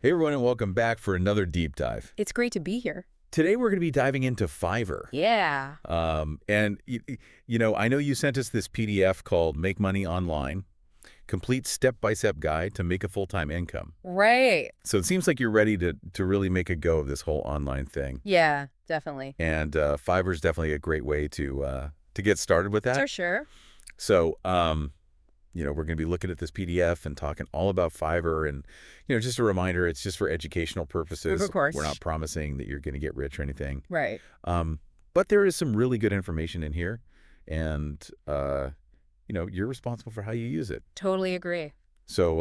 Hey everyone, and welcome back for another deep dive. It's great to be here. Today we're going to be diving into Fiverr. Yeah. I know you sent us this PDF called Make Money Online, complete step-by-step guide to make a full-time income. Right. So it seems like you're ready to really make a go of this whole online thing. Yeah, definitely. And Fiverr is definitely a great way to get started with that. For sure. So, we're going to be looking at this PDF and talking all about Fiverr. And, just a reminder, it's just for educational purposes. Of course. We're not promising that you're going to get rich or anything. Right. But there is some really good information in here. And, you're responsible for how you use it. Totally agree. So,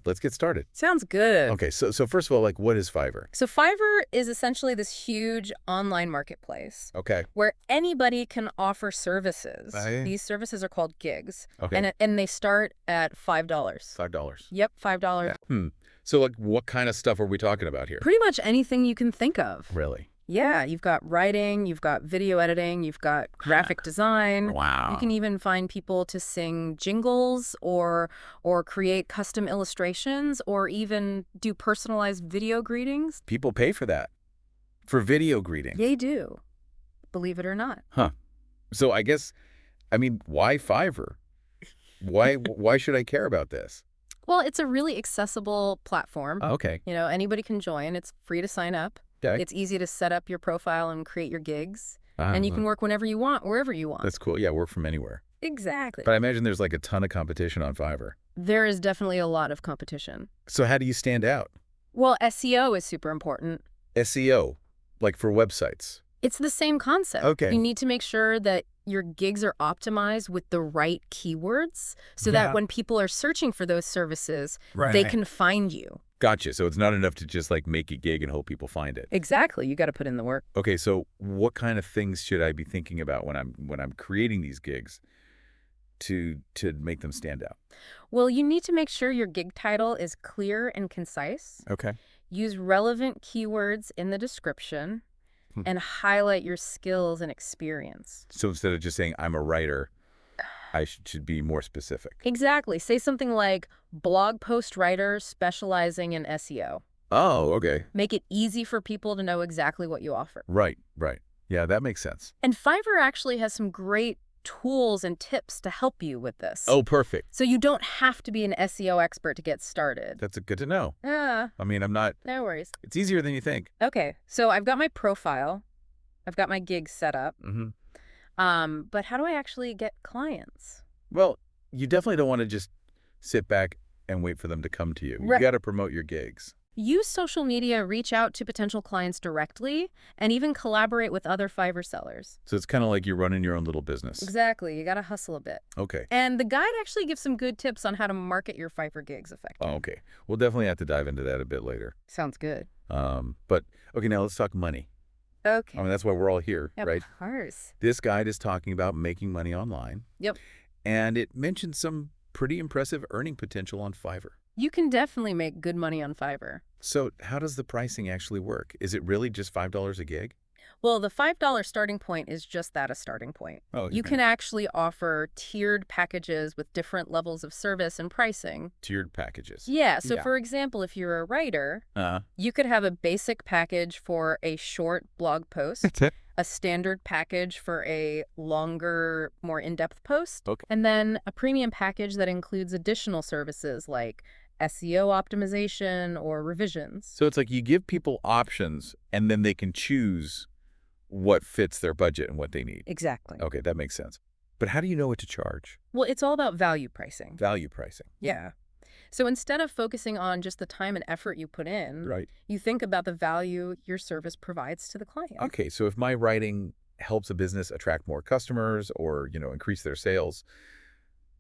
let's get started. Sounds good. Okay, so first of all, what is Fiverr? So Fiverr is essentially this huge online marketplace Okay. where anybody can offer services. Right. These services are called gigs. Okay. And they start at $5. $5. Yep, $5. Yeah. So, what kind of stuff are we talking about here? Pretty much anything you can think of. Really? Yeah, you've got writing, you've got video editing, you've got graphic design. Wow. You can even find people to sing jingles or create custom illustrations or even do personalized video greetings. People pay for that. For video greetings. They do, believe it or not. Huh. So why Fiverr? Why should I care about this? Well, it's a really accessible platform. Oh, okay. Anybody can join. It's free to sign up. Okay. It's easy to set up your profile and create your gigs. And you can work whenever you want, wherever you want. That's cool. Yeah, work from anywhere. Exactly. But I imagine there's a ton of competition on Fiverr. There is definitely a lot of competition. So how do you stand out? Well, SEO is super important. SEO, like for websites. It's the same concept. Okay. You need to make sure that your gigs are optimized with the right keywords so that when people are searching for those services, they can find you. Gotcha. So it's not enough to just make a gig and hope people find it. Exactly. You got to put in the work. Okay, so what kind of things should I be thinking about when I'm creating these gigs to make them stand out? Well, you need to make sure your gig title is clear and concise. Okay. Use relevant keywords in the description and highlight your skills and experience. So instead of just saying I'm a writer, I should be more specific. Exactly. Say something like blog post writer specializing in SEO. Oh, okay. Make it easy for people to know exactly what you offer. Right. Yeah, that makes sense. And Fiverr actually has some great tools and tips to help you with this. Oh, perfect. So you don't have to be an SEO expert to get started. That's good to know. Ah, I'm not. no worries. It's easier than you think. Okay, so I've got my profile. I've got my gigs set up. But how do I actually get clients? Well, you definitely don't want to just sit back and wait for them to come to you. You got to promote your gigs. Use social media, reach out to potential clients directly, and even collaborate with other Fiverr sellers. So it's kind of like you're running your own little business. Exactly. You got to hustle a bit. Okay. And the guide actually gives some good tips on how to market your Fiverr gigs effectively. Oh, okay. We'll definitely have to dive into that a bit later. Sounds good. But okay, now let's talk money. Okay. That's why we're all here, right? Of course. This guide is talking about making money online. Yep. And it mentions some pretty impressive earning potential on Fiverr. You can definitely make good money on Fiverr. So how does the pricing actually work? Is it really just $5 a gig? Well, the $5 starting point is just that, a starting point. Oh, You can actually offer tiered packages with different levels of service and pricing. Tiered packages. Yeah. So, for example, if you're a writer, you could have a basic package for a short blog post, a standard package for a longer, more in-depth post, and then a premium package that includes additional services like SEO optimization or revisions. So it's like you give people options and then they can choose what fits their budget and what they need. Exactly. Okay, that makes sense. But how do you know what to charge? Well, it's all about value pricing. Value pricing. Yeah. So instead of focusing on just the time and effort you put in, Right. you think about the value your service provides to the client. Okay, so if my writing helps a business attract more customers or, increase their sales,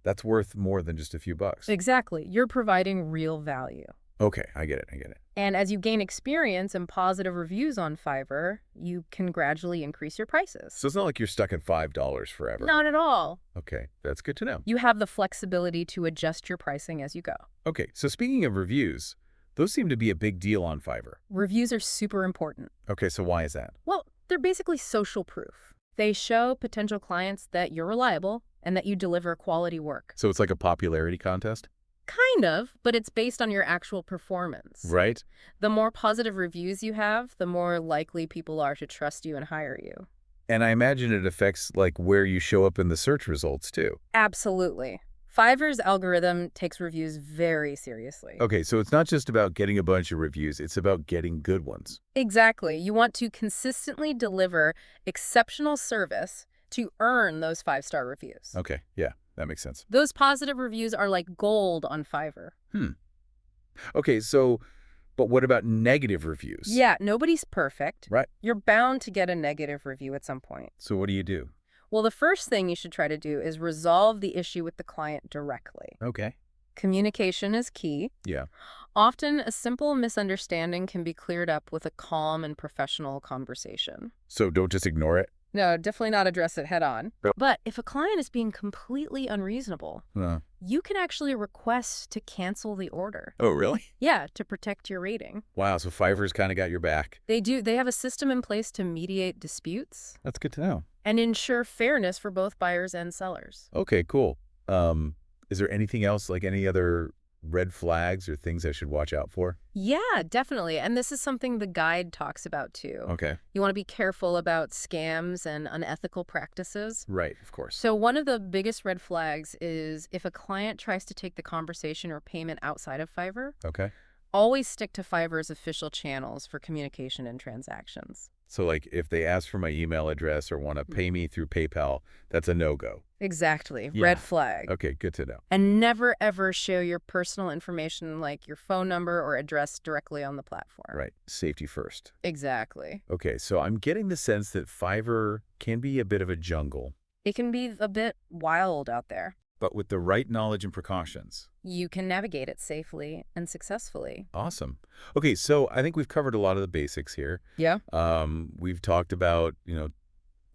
that's worth more than just a few bucks. Exactly. You're providing real value. Okay, I get it. And as you gain experience and positive reviews on Fiverr, you can gradually increase your prices. So it's not like you're stuck at $5 forever. Not at all. Okay, that's good to know. You have the flexibility to adjust your pricing as you go. Okay, so speaking of reviews, those seem to be a big deal on Fiverr. Reviews are super important. Okay, so why is that? Well, they're basically social proof. They show potential clients that you're reliable and that you deliver quality work. So it's like a popularity contest? Kind of, but it's based on your actual performance. Right. The more positive reviews you have, the more likely people are to trust you and hire you. And I imagine it affects, like, where you show up in the search results, too. Absolutely. Fiverr's algorithm takes reviews very seriously. Okay, so it's not just about getting a bunch of reviews, it's about getting good ones. Exactly. You want to consistently deliver exceptional service to earn those 5-star reviews. Okay, yeah, that makes sense. Those positive reviews are like gold on Fiverr. Okay, so, but what about negative reviews? Yeah, nobody's perfect. Right. You're bound to get a negative review at some point. So what do you do? Well, the first thing you should try to do is resolve the issue with the client directly. Okay. Communication is key. Yeah. Often, a simple misunderstanding can be cleared up with a calm and professional conversation. So don't just ignore it? No, definitely not address it head on. Yep. But if a client is being completely unreasonable, you can actually request to cancel the order. Oh, really? Yeah, to protect your rating. Wow, so Fiverr's kind of got your back. They do. They have a system in place to mediate disputes That's good to know. and ensure fairness for both buyers and sellers. Okay, cool. Is there anything else, like any other red flags or things I should watch out for? Yeah, definitely. And this is something the guide talks about too. Okay. You want to be careful about scams and unethical practices. Right, of course. So one of the biggest red flags is if a client tries to take the conversation or payment outside of Fiverr, Okay. always stick to Fiverr's official channels for communication and transactions. So, like, if they ask for my email address or want to pay me through PayPal, that's a no-go. Exactly. Yeah. Red flag. Okay, good to know. And never, ever share your personal information like your phone number or address directly on the platform. Right. Safety first. Exactly. Okay, so I'm getting the sense that Fiverr can be a bit of a jungle, It can be a bit wild out there. but with the right knowledge and precautions. You can navigate it safely and successfully. Awesome. Okay, so I think we've covered a lot of the basics here. Yeah. We've talked about,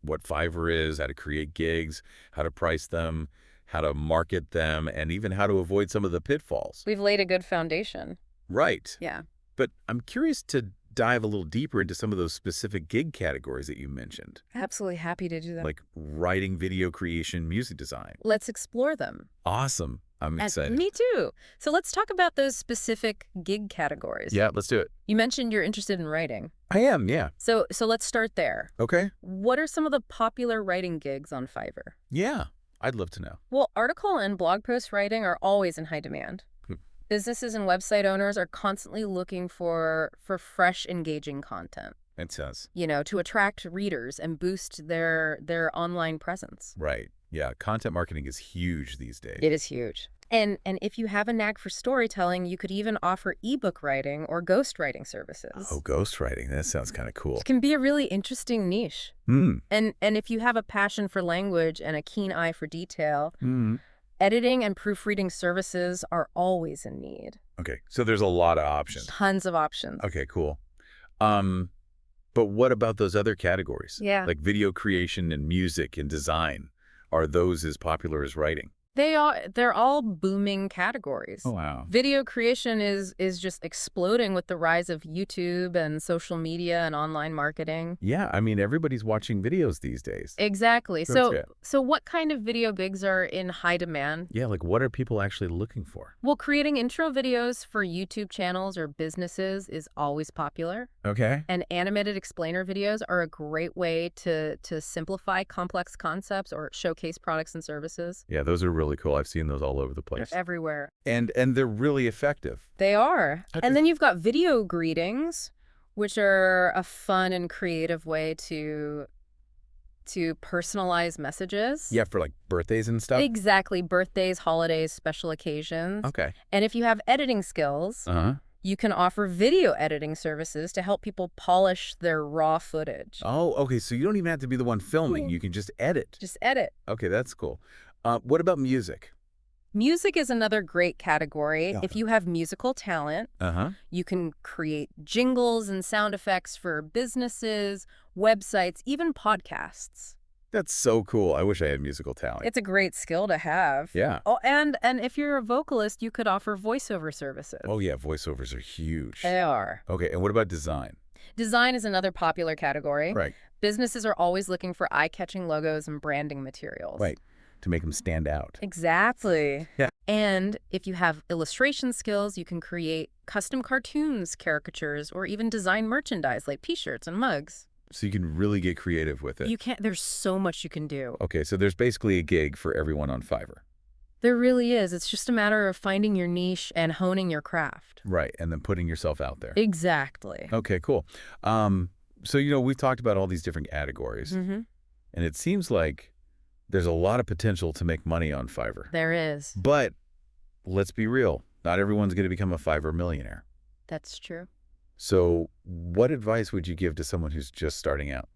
what Fiverr is, how to create gigs, how to price them, how to market them, and even how to avoid some of the pitfalls. We've laid a good foundation. Right. Yeah. But I'm curious to dive a little deeper into some of those specific gig categories that you mentioned, Absolutely happy to do that. like writing, video creation, music design. Let's explore them. Awesome. I'm excited. Me too. So let's talk about those specific gig categories. Yeah, let's do it. You mentioned you're interested in writing. I am, yeah. So let's start there. Okay. What are some of the popular writing gigs on Fiverr? Yeah, I'd love to know. Well, article and blog post writing are always in high demand. Businesses and website owners are constantly looking for fresh, engaging content, It says. to attract readers and boost their online presence. Right. Yeah, content marketing is huge these days. It is huge. And if you have a knack for storytelling, you could even offer ebook writing or ghostwriting services. Oh, ghostwriting. That sounds kind of cool. It can be a really interesting niche. Hmm. And if you have a passion for language and a keen eye for detail, Hmm. editing and proofreading services are always in need. Okay, so there's a lot of options. Tons of options. Okay, cool. But what about those other categories? Yeah. Like video creation and music and design. Are those as popular as writing? They're all booming categories. Oh, wow. Video creation is just exploding with the rise of YouTube and social media and online marketing. Yeah, I mean, everybody's watching videos these days. Exactly. That's So what kind of video gigs are in high demand? Yeah, like what are people actually looking for? Well, creating intro videos for YouTube channels or businesses is always popular. Okay. And animated explainer videos are a great way to simplify complex concepts or showcase products and services. Yeah, those are really cool. I've seen those all over the place. They're everywhere. And they're really effective. They are. Okay. And then you've got video greetings, which are a fun and creative way to personalize messages. Yeah, for like birthdays and stuff? Exactly. Birthdays, holidays, special occasions. Okay. And if you have editing skills, Uh-huh. you can offer video editing services to help people polish their raw footage. Oh, okay. So you don't even have to be the one filming. You can just edit. Just edit. Okay, that's cool. What about music? Music is another great category. Yeah. If you have musical talent, Uh-huh. you can create jingles and sound effects for businesses, websites, even podcasts. That's so cool. I wish I had musical talent. It's a great skill to have. Yeah. Oh, and if you're a vocalist, you could offer voiceover services. Oh, yeah. Voiceovers are huge. They are. Okay, and what about design? Design is another popular category. Right. Businesses are always looking for eye-catching logos and branding materials. Right. to make them stand out. Exactly. Yeah. And if you have illustration skills, you can create custom cartoons, caricatures, or even design merchandise like t-shirts and mugs. So you can really get creative with it. You can't, there's so much you can do. Okay, so there's basically a gig for everyone on Fiverr. There really is. It's just a matter of finding your niche and honing your craft. Right, and then putting yourself out there. Exactly. Okay, cool. So, we've talked about all these different categories, and it seems like there's a lot of potential to make money on Fiverr. There is. But let's be real. Not everyone's going to become a Fiverr millionaire. That's true. So what advice would you give to someone who's just starting out?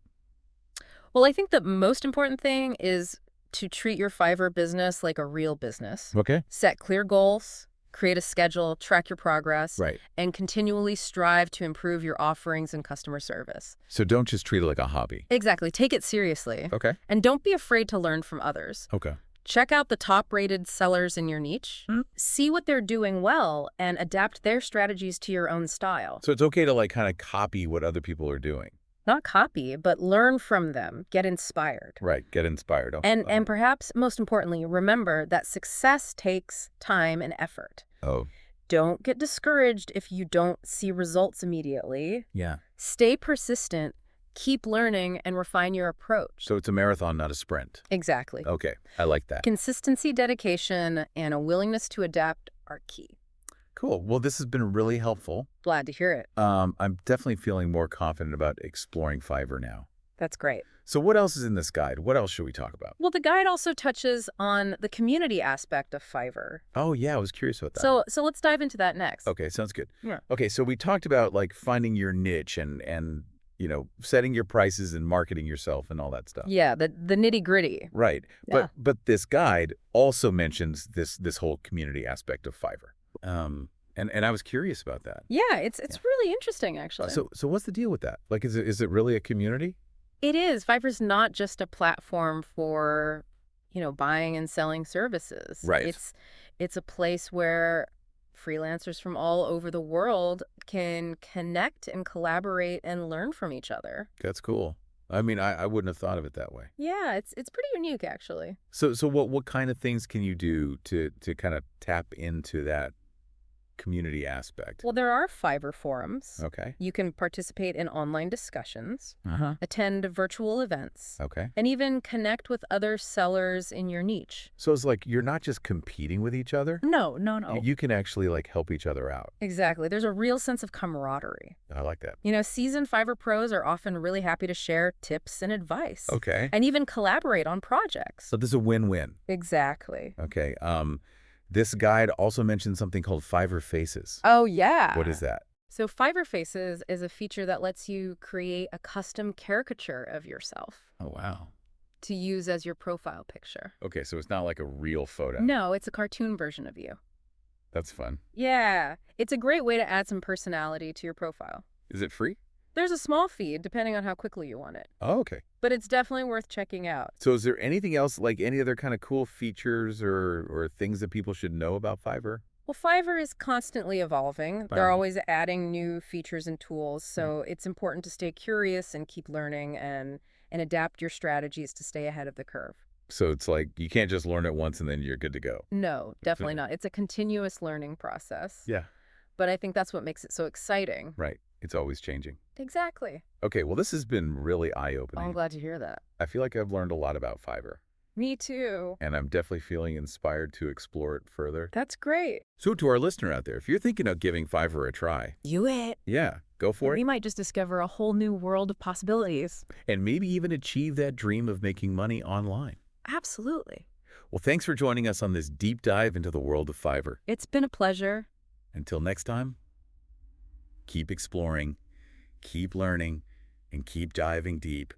Well, I think the most important thing is to treat your Fiverr business like a real business. Okay. Set clear goals, create a schedule, track your progress, Right. and continually strive to improve your offerings and customer service. So don't just treat it like a hobby. Exactly. Take it seriously. Okay. And don't be afraid to learn from others. Okay. Check out the top-rated sellers in your niche. See what they're doing well and adapt their strategies to your own style. So it's okay to kind of copy what other people are doing. Not copy, but learn from them. Get inspired. Right. Get inspired. And perhaps most importantly, remember that success takes time and effort. Oh. Don't get discouraged if you don't see results immediately. Yeah. Stay persistent. Keep learning and refine your approach. So it's a marathon, not a sprint. Exactly. Okay. I like that. Consistency, dedication, and a willingness to adapt are key. Cool. Well, this has been really helpful. Glad to hear it. I'm definitely feeling more confident about exploring Fiverr now. That's great. So what else is in this guide? What else should we talk about? Well, the guide also touches on the community aspect of Fiverr. Oh, yeah. I was curious about that. So let's dive into that next. Okay. Sounds good. Yeah. Okay. So we talked about finding your niche and setting your prices and marketing yourself and all that stuff. Yeah, the nitty-gritty. Right. Yeah. But this guide also mentions this whole community aspect of Fiverr. And I was curious about that. Yeah, it's really interesting, actually. So what's the deal with that? Is it really a community? It is. Fiverr's not just a platform for, buying and selling services. Right. It's a place where freelancers from all over the world can connect and collaborate and learn from each other. That's cool. I mean, I wouldn't have thought of it that way. Yeah, it's pretty unique, actually. So what kind of things can you do to kind of tap into that community aspect? Well, there are Fiverr forums. Okay. You can participate in online discussions, Uh-huh. attend virtual events, Okay. and even connect with other sellers in your niche. So it's like you're not just competing with each other. No. You can actually help each other out. Exactly. There's a real sense of camaraderie. I like that. Seasoned Fiverr pros are often really happy to share tips and advice. Okay. And even collaborate on projects. So this is a win-win. Exactly. Okay. This guide also mentions something called Fiverr Faces. Oh, yeah. What is that? So Fiverr Faces is a feature that lets you create a custom caricature of yourself Oh, wow. to use as your profile picture. Okay, so it's not like a real photo. No, it's a cartoon version of you. That's fun. Yeah. It's a great way to add some personality to your profile. Is it free? There's a small fee depending on how quickly you want it, Oh, okay. but it's definitely worth checking out. So is there anything else, any other kind of cool features or things that people should know about Fiverr? Well, Fiverr is constantly evolving. They're always adding new features and tools, so it's important to stay curious and keep learning and adapt your strategies to stay ahead of the curve. So it's like you can't just learn it once and then you're good to go. No, definitely not. It's a continuous learning process. Yeah. But I think that's what makes it so exciting. Right. It's always changing. Exactly. Okay, well, this has been really eye-opening. I'm glad to hear that. I feel like I've learned a lot about Fiverr, Me too. and I'm definitely feeling inspired to explore it further. That's great. So to our listener out there, if you're thinking of giving Fiverr a try, Do it. yeah, go for We it. might just discover a whole new world of possibilities. And maybe even achieve that dream of making money online. Absolutely. Well, thanks for joining us on this deep dive into the world of Fiverr. It's been a pleasure. Until next time, keep exploring, keep learning, and keep diving deep